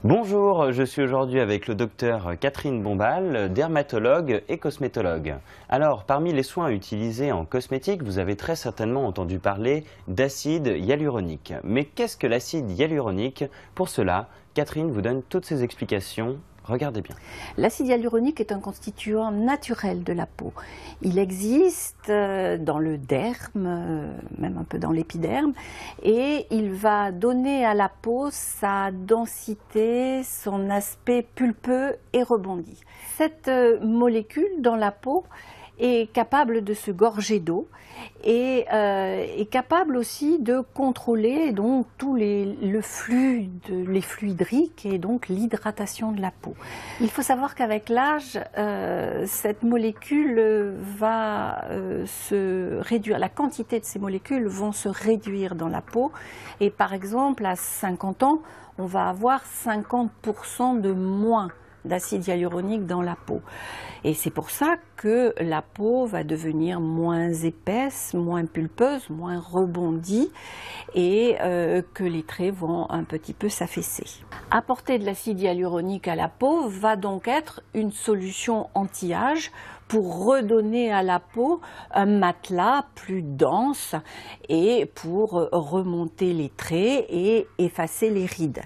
Bonjour, je suis aujourd'hui avec le docteur Catherine Bombal, dermatologue et cosmétologue. Alors, parmi les soins utilisés en cosmétique, vous avez très certainement entendu parler d'acide hyaluronique. Mais qu'est-ce que l'acide hyaluronique? Pour cela, Catherine vous donne toutes ses explications. Regardez bien. L'acide hyaluronique est un constituant naturel de la peau. Il existe dans le derme, même un peu dans l'épiderme, et il va donner à la peau sa densité, son aspect pulpeux et rebondi. Cette molécule dans la peau est capable de se gorger d'eau et est capable aussi de contrôler donc tous les flux hydriques et donc l'hydratation de la peau. Il faut savoir qu'avec l'âge, cette molécule va se réduire, la quantité de ces molécules vont se réduire dans la peau et par exemple à 50 ans, on va avoir 50% de moins d'acide hyaluronique dans la peau. Et c'est pour ça que la peau va devenir moins épaisse, moins pulpeuse, moins rebondie et que les traits vont un petit peu s'affaisser. Apporter de l'acide hyaluronique à la peau va donc être une solution anti-âge pour redonner à la peau un matelas plus dense et pour remonter les traits et effacer les rides.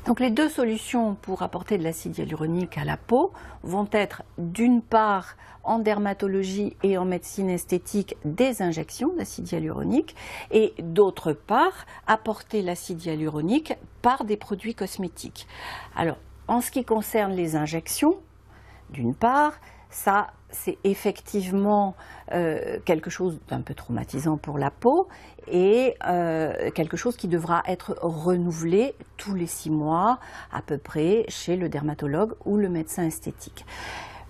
Donc les deux solutions pour apporter de l'acide hyaluronique à la peau vont être d'une part en dermatologie et en médecine esthétique des injections d'acide hyaluronique et d'autre part apporter l'acide hyaluronique par des produits cosmétiques. Alors en ce qui concerne les injections, d'une part, ça c'est effectivement quelque chose d'un peu traumatisant pour la peau et quelque chose qui devra être renouvelé tous les 6 mois à peu près chez le dermatologue ou le médecin esthétique.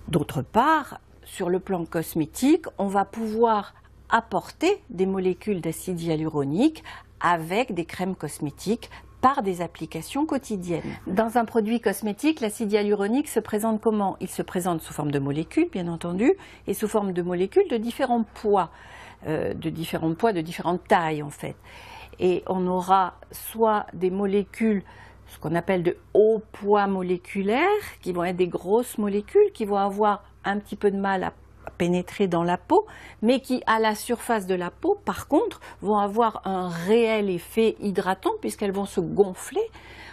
D'autre part, sur le plan cosmétique, on va pouvoir apporter des molécules d'acide hyaluronique avec des crèmes cosmétiques par des applications quotidiennes. Dans un produit cosmétique, l'acide hyaluronique se présente comment? Il se présente sous forme de molécules, bien entendu, et sous forme de molécules de différents poids, de différentes tailles en fait. Et on aura soit des molécules, ce qu'on appelle de haut poids moléculaire, qui vont être des grosses molécules, qui vont avoir un petit peu de mal à pénétrer dans la peau, mais qui à la surface de la peau par contre vont avoir un réel effet hydratant puisqu'elles vont se gonfler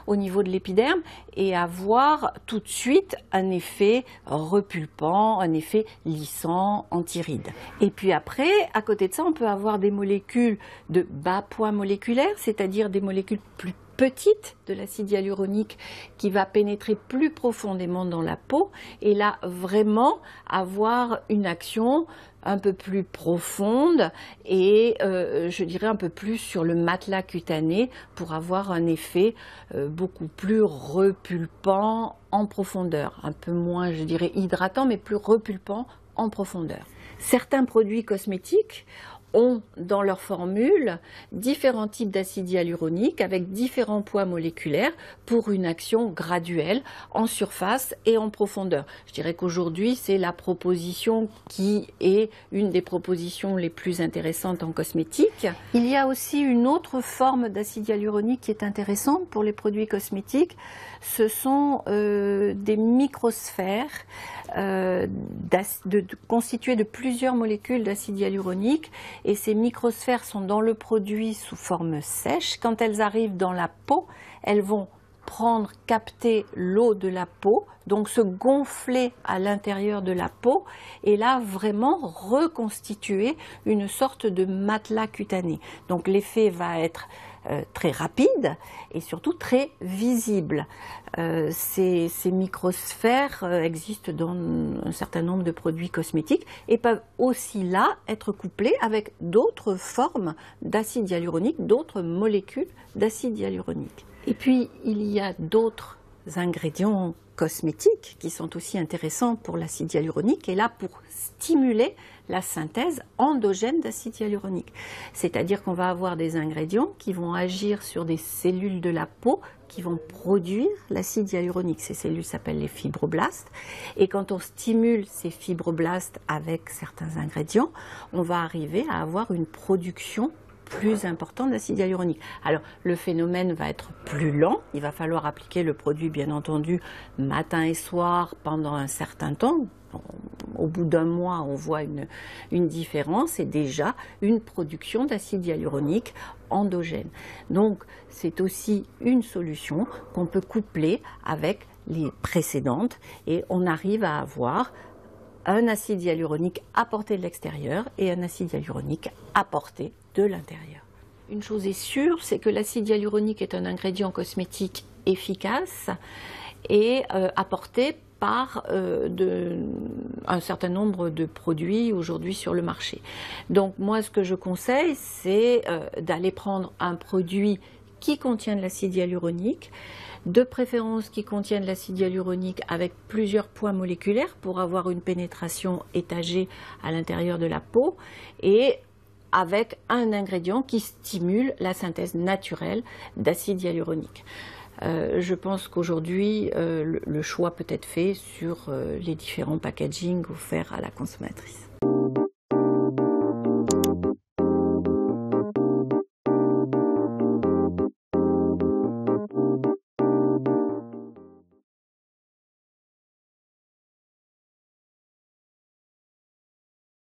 au niveau de l'épiderme et avoir tout de suite un effet repulpant, un effet lissant, anti-rides. Et puis après, à côté de ça, on peut avoir des molécules de bas poids moléculaire, c'est-à-dire des molécules plus petite de l'acide hyaluronique qui va pénétrer plus profondément dans la peau et là vraiment avoir une action un peu plus profonde et je dirais un peu plus sur le matelas cutané pour avoir un effet beaucoup plus repulpant en profondeur, un peu moins je dirais hydratant mais plus repulpant en profondeur. Certains produits cosmétiques ont dans leur formule différents types d'acide hyaluronique avec différents poids moléculaires pour une action graduelle en surface et en profondeur. Je dirais qu'aujourd'hui c'est la proposition qui est une des propositions les plus intéressantes en cosmétique. Il y a aussi une autre forme d'acide hyaluronique qui est intéressante pour les produits cosmétiques. Ce sont des microsphères constituées de plusieurs molécules d'acide hyaluronique et ces microsphères sont dans le produit sous forme sèche. Quand elles arrivent dans la peau, elles vont capter l'eau de la peau, donc se gonfler à l'intérieur de la peau et là vraiment reconstituer une sorte de matelas cutané. Donc l'effet va être très rapide et surtout très visible. Ces microsphères existent dans un certain nombre de produits cosmétiques et peuvent aussi là être couplés avec d'autres formes d'acide hyaluronique, d'autres molécules d'acide hyaluronique. Et puis il y a d'autres ingrédients cosmétiques qui sont aussi intéressants pour l'acide hyaluronique et là pour stimuler la synthèse endogène d'acide hyaluronique. C'est-à-dire qu'on va avoir des ingrédients qui vont agir sur des cellules de la peau qui vont produire l'acide hyaluronique. Ces cellules s'appellent les fibroblastes et quand on stimule ces fibroblastes avec certains ingrédients, on va arriver à avoir une production plus important d'acide hyaluronique. Alors le phénomène va être plus lent, il va falloir appliquer le produit bien entendu matin et soir pendant un certain temps. Au bout d'un mois, on voit une différence et déjà une production d'acide hyaluronique endogène. Donc c'est aussi une solution qu'on peut coupler avec les précédentes et on arrive à avoir un acide hyaluronique apporté de l'extérieur et un acide hyaluronique apporté de l'intérieur. Une chose est sûre, c'est que l'acide hyaluronique est un ingrédient cosmétique efficace et apporté par un certain nombre de produits aujourd'hui sur le marché. Donc moi ce que je conseille, c'est d'aller prendre un produit qui contient de l'acide hyaluronique, de préférence qui contient de l'acide hyaluronique avec plusieurs poids moléculaires pour avoir une pénétration étagée à l'intérieur de la peau et avec un ingrédient qui stimule la synthèse naturelle d'acide hyaluronique. Je pense qu'aujourd'hui, le choix peut être fait sur les différents packagings offerts à la consommatrice.